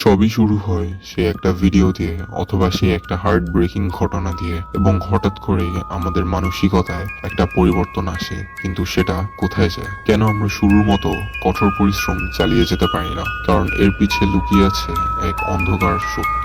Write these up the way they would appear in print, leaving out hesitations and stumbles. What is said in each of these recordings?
সবই শুরু হয় সে একটা ভিডিও দিয়ে অথবা সে একটা হার্ট ব্রেকিং ঘটনা দিয়ে এবং হঠাৎ করে আমাদের মানসিকতায় একটা পরিবর্তন আসে, কিন্তু সেটা কোথায় যায়? কেন আমরা শুরুর মতো কঠোর পরিশ্রম চালিয়ে যেতে পারি না? কারণ এর পিছে লুকিয়ে আছে এক অন্ধকার সত্য।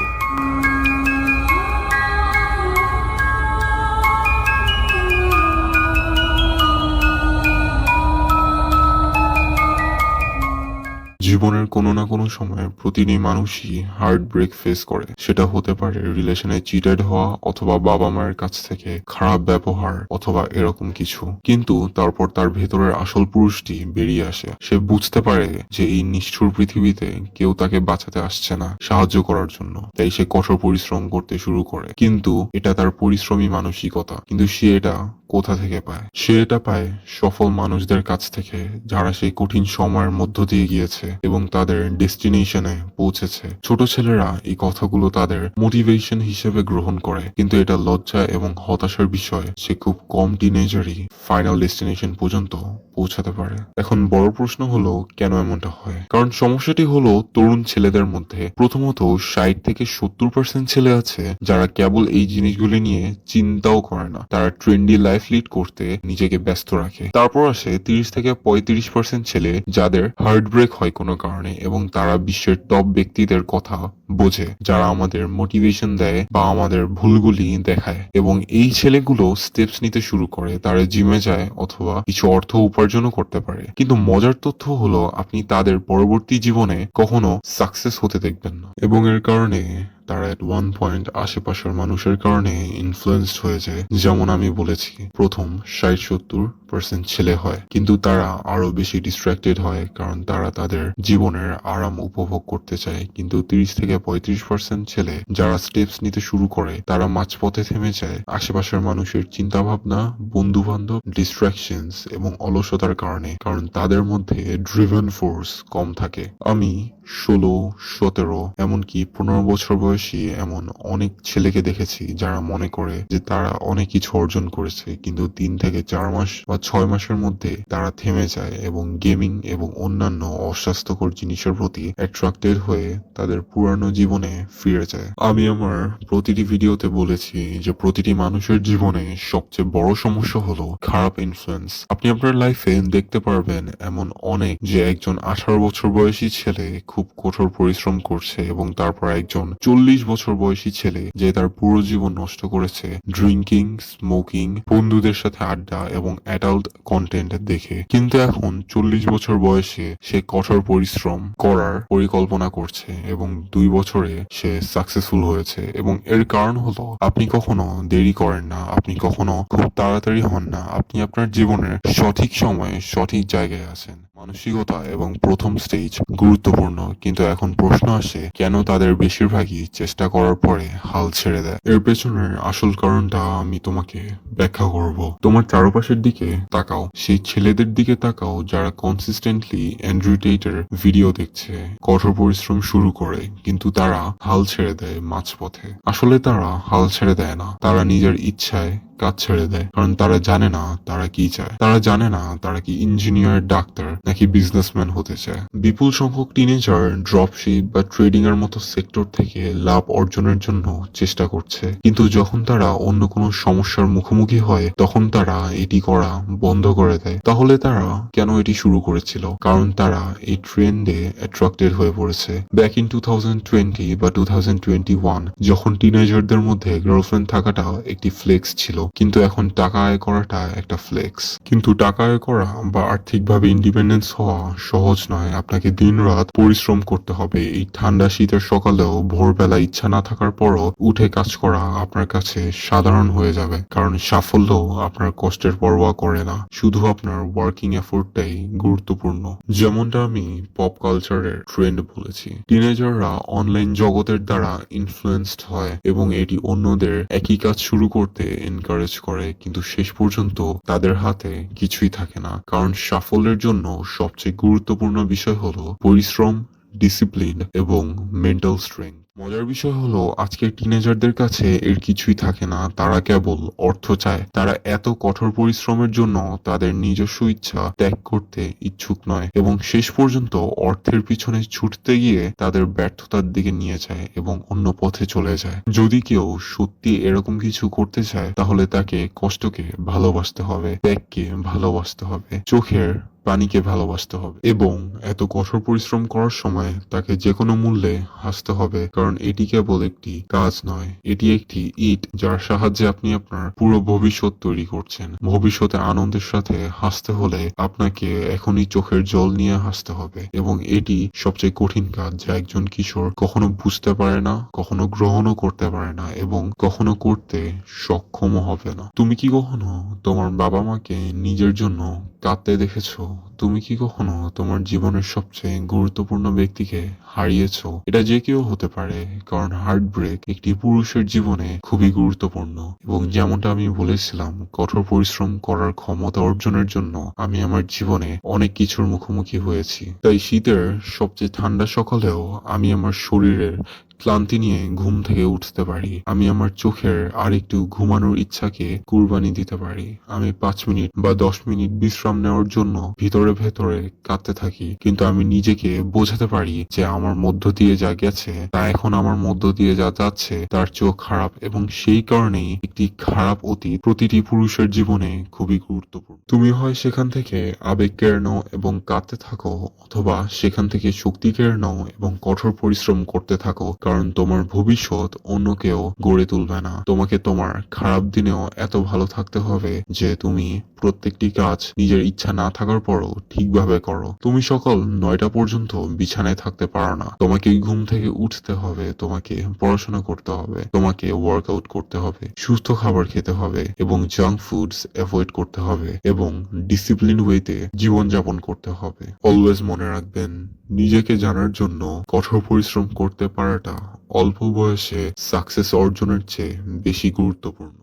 জীবনের কোনো না কোনো সময় প্রতিটি মানুষই হার্ট ব্রেক ফেস করে। সেটা হতে পারে রিলেশনে চিটেড হওয়া, অথবা বাবা মায়ের কাছ থেকে খারাপ ব্যবহার, অথবা এরকম কিছু। কিন্তু তারপর তার ভেতরের আসল পুরুষটি বেরিয়ে আসে। সে বুঝতে পারে যে এই নিষ্ঠুর পৃথিবীতে কেউ তাকে বাঁচাতে আসছে না, সাহায্য করার জন্য। তাই সে কঠোর পরিশ্রম করতে শুরু করে। কিন্তু এটা তার পরিশ্রমী মানসিকতা। কিন্তু সে এটা কোথা থেকে পায়? সে এটা পায় সফল মানুষদের কাছ থেকে, যারা সেই কঠিন সময়ের মধ্য দিয়ে গিয়েছে এবং তাদের ডেস্টিনেশনে পৌঁছেছে। ছোট ছেলেরা এই কথাগুলো তাদের মোটিভেশন হিসেবে গ্রহণ করে, কিন্তু এটা লজ্জা এবং হতাশার বিষয়। সে খুব কম টিনেজারই ফাইনাল ডেস্টিনেশন পর্যন্ত পৌঁছাতে পারে। এখন বড় প্রশ্ন হলো, কেন এমনটা হয়? কারণ সমস্যাটি হলো তরুণ ছেলেদের মধ্যে। প্রথমত 60 থেকে 70% ছেলে আছে যারা কেবল এই জিনিসগুলি নিয়ে চিন্তাও করে না। তারা ট্রেন্ডি লাইফ লিড করতে নিজেকে ব্যস্ত রাখে। তারপর আসে 30 থেকে 35% ছেলে যাদের হার্ট ব্রেক হয় কোনো কারণে, এবং তারা বিশ্বের টপ ব্যক্তিদের কথা বোঝে, যারা আমাদের মোটিভেশন দেয় বা আমাদের ভুলগুলি দেখায়। এবং এই ছেলেগুলো স্টেপস নিতে শুরু করে, তারা জিমে যায় অথবা কিছু অর্থ উপার্জনও করতে পারে। কিন্তু মজার তথ্য হলো, আপনি তাদের পরবর্তী জীবনে কখনো সাকসেস হতে দেখবেন না। এবং এর কারণে তারা এট ওয়ান পয়েন্ট আশেপাশের মানুষের কারণে ইনফ্লুয়েন্সড হয়ে যায়। যেমন আমি বলেছি, প্রথম 60-70% ছেলে হয়, কিন্তু তারা আরো বেশি ডিস্ট্রাক্টেড হয়, কারণ তারা তাদের জীবনের আরাম উপভোগ করতে চায়। কিন্তু 30 থেকে 35% ছেলে যারা স্টেপস নিতে শুরু করে, তারা মাঝপথে থেমে যায় আশেপাশের মানুষের চিন্তা ভাবনা, বন্ধু বান্ধব, ডিস্ট্রাকশনস এবং অলসতার কারণে। কারণ তাদের মধ্যে ড্রিভেন ফোর্স কম থাকে। আমি 16, 17, এমনকি 15 বছর বয়সী এমন অনেক ছেলেকে দেখেছি যারা মনে করে যে তারা অনেক কিছু অর্জন করেছে, কিন্তু 3 থেকে 4 মাস বা 6 মাসের মধ্যে তারা থেমে যায় এবং গেমিং এবং অন্যান্য অস্বাস্থ্যকর জিনিসের প্রতি অ্যাট্রাক্টেড হয়ে তাদের পুরানো জীবনে ফিরে যায়। আমি আমার প্রতিটি ভিডিওতে বলেছি যে প্রতিটি মানুষের জীবনে সবচেয়ে বড় সমস্যা হলো খারাপ ইনফ্লুয়েন্স। আপনি আপনার লাইফে দেখতে পারবেন এমন অনেক, যে একজন 18 বছর বয়সী ছেলে খুব কঠোর পরিশ্রম করছে, এবং তারপর একজন 40 বছর বয়সী ছেলে যে তার পুরো জীবন নষ্ট করেছে ড্রিঙ্কিং, স্মোকিং, বন্ধুদের সাথে আড্ডা এবং অ্যাডাল্ট কন্টেন্ট দেখে। কিন্তু এখন 40 বছর বয়সে সে কঠোর পরিশ্রম করার পরিকল্পনা করছে এবং 2 বছরে সে সাকসেসফুল হয়েছে। এবং এর কারণ হলো, আপনি কখনো দেরি করেন না, আপনি কখনো খুব তাড়াতাড়ি হন না, আপনি আপনার জীবনের সঠিক সময়ে সঠিক জায়গায় আছেন। মানসিকতা এবং প্রথম স্টেজ গুরুত্বপূর্ণ, কিন্তু এখন প্রশ্ন আসে, কেন তাদের বেশিরভাগই চেষ্টা করার পরে হাল ছেড়ে দেয়? এর পেছনের আসল কারণটা আমি তোমাকে ব্যাখ্যা করব। তোমার চারপাশের দিকে তাকাও, সেই ছেলেদের দিকে তাকাও যারা কনসিস্টেন্টলি অ্যান্ড্রু টেটের ভিডিও দেখছে, কঠোর পরিশ্রম শুরু করে, কিন্তু তারা হাল ছেড়ে দেয় মাঝপথে। আসলে তারা হাল ছেড়ে দেয় না, তারা নিজের ইচ্ছায় কাজ ছেড়ে দেয়। কারণ তারা জানে না তারা কি চায়। তারা জানে না তারা কি ইঞ্জিনিয়ার, ডাক্তার নাকি বিজনেসম্যান হতে চায়। বিপুল সংখ্যক টিনেজার ড্রপশিপ বা ট্রেডিং এর মতো সেক্টর থেকে লাভ অর্জনের জন্য চেষ্টা করছে, কিন্তু যখন তারা অন্য কোনো সমস্যার মুখোমুখি হয়, তখন তারা এটি করা বন্ধ করে দেয়। তাহলে তারা কেন এটি শুরু করেছিল? কারণ তারা এই ট্রেন্ডে অ্যাট্রাক্টেড হয়ে পড়েছে। ব্যাক ইন 2020 বা 2021, যখন টিনেজারদের মধ্যে গার্লফ্রেন্ড থাকাটা একটি ফ্লেক্স ছিল, কিন্তু এখন টাকা আয় করাটা একটা ফ্লেক্স। কিন্তু টাকা আয় করা বা আর্থিকভাবে ইন্ডিপেন্ডেন্স হওয়া সহজ নয়। আপনাকে দিনরাত পরিশ্রম করতে হবে। এই ঠান্ডা শীতের সকালেও ভোরবেলা ইচ্ছা না থাকার পরও উঠে কাজ করা আপনার কাছে সাধারণ হয়ে যাবে, কারণ সাফল্য আপনার কষ্টের পরোয়া করে না, শুধু আপনার ওয়ার্কিং এফোর্টটাই গুরুত্বপূর্ণ। যেমনটা আমি পপ কালচারের ট্রেন্ড বলেছি, টিনেজাররা অনলাইন জগতের দ্বারা ইনফ্লুয়েন্সড হয় এবং এটি অন্যদের একই কাজ শুরু করতে এনকারেজ করে, কিন্তু শেষ পর্যন্ত তাদের হাতে কিছুই থাকে না। কারণ সাফল্যের জন্য সবচেয়ে গুরুত্বপূর্ণ বিষয় হলো পরিশ্রম, ডিসিপ্লিন এবং মেন্টাল স্ট্রেংথ। মজার বিষয় হলো আজকের টিনেজারদের কাছে এর কিছুই থাকে না, তারা কেবল অর্থ চায়। তারা এত কঠোর পরিশ্রমের জন্য তাদের নিজস্ব ইচ্ছা ত্যাগ করতে ইচ্ছুক নয় এবং শেষ পর্যন্ত অর্থের পিছনে ছুটতে গিয়ে তাদের ব্যর্থতার দিকে নিয়ে যায় এবং অন্য পথে চলে যায়। যদি কেউ সত্যি এরকম কিছু করতে চায় তাহলে তাকে কষ্টকে ভালোবাসতে হবে, ত্যাগকে ভালোবাসতে হবে, চোখের পানিকে ভালোবাসতে হবে এবং এত কঠোর পরিশ্রম করার সময় তাকে যে কোনো মূল্যে হাসতে হবে, কারণ এটি কেবল একটি কাজ নয়, এটি একটি ইট যার সাহায্যে আপনি আপনার পুরো ভবিষ্যৎ তৈরি করছেন। ভবিষ্যতে আনন্দের সাথে হাসতে হলে আপনাকে এখনই চোখের জল নিয়ে হাসতে হবে এবং এটি সবচেয়ে কঠিন কাজ যা একজন কিশোর কখনো বুঝতে পারে না, কখনো গ্রহণও করতে পারে না এবং কখনো করতে সক্ষমও হবে না। তুমি কি কখনো তোমার বাবা মাকে নিজের জন্য কাঁদতে দেখেছো? তুমি কি কখনো তোমার জীবনের সবচেয়ে গুরুত্বপূর্ণ ব্যক্তিকে হারিয়েছো? এটা যে কেউ হতে পারে, কারণ হার্ট ব্রেক একটি পুরুষের জীবনে খুবই গুরুত্বপূর্ণ এবং যেমনটা আমি বলেছিলাম, কঠোর পরিশ্রম করার ক্ষমতা অর্জনের জন্য আমি আমার জীবনে অনেক কিছুর মুখোমুখি হয়েছি। তাই শীতের সবচেয়ে ঠান্ডা সকালেও আমি আমার শরীরের ক্লান্তি নিয়ে ঘুম থেকে উঠতে পারি। আমি আমার চোখের আর একটু ঘুমানোর ইচ্ছাকে কুরবানি দিতে পারি। আমি 5 মিনিট বা 10 মিনিট বিশ্রাম নেওয়ার জন্য ভিতরে ভেতরে কাঁদতে থাকি, কিন্তু আমি নিজেকে বোঝাতে পারি যে আমার মধ্য দিয়ে যা গেছে তা এখন আমার মধ্য দিয়ে যা যাচ্ছে তার চেয়েও খারাপ এবং সেই কারণেই একটি খারাপ অতীত প্রতিটি পুরুষের জীবনে খুবই গুরুত্বপূর্ণ। তুমি হয় সেখান থেকে আবেগ কেড়ে নাও এবং কাঁদতে থাকো, অথবা সেখান থেকে শক্তি কেড়ে নাও এবং কঠোর পরিশ্রম করতে থাকো, কারণ তোমার ভবিষ্যৎ অন্য কেউ গড়ে তুলবে না। তোমাকে তোমার খারাপ দিনেও এত ভালো থাকতে হবে যে তুমি প্রত্যেকটি কাজ নিজের ইচ্ছা না থাকার পরও ঠিকভাবে করো। তুমি সকাল 9টা পর্যন্ত বিছানায় থাকতে পারো না, তোমাকে ঘুম থেকে উঠতে হবে, তোমাকে পড়াশোনা করতে হবে, তোমাকে ওয়ার্কআউট করতে হবে, সুস্থ খাবার খেতে হবে এবং জাঙ্ক ফুডস অ্যাভয়েড করতে হবে এবং ডিসিপ্লিন ওয়েতে জীবনযাপন করতে হবে। অলওয়েজ মনে রাখবেন, নিজেকে জানার জন্য কঠোর পরিশ্রম করতে পারাটা অল্প বয়সে সাকসেস অর্জনের চেয়ে বেশি গুরুত্বপূর্ণ।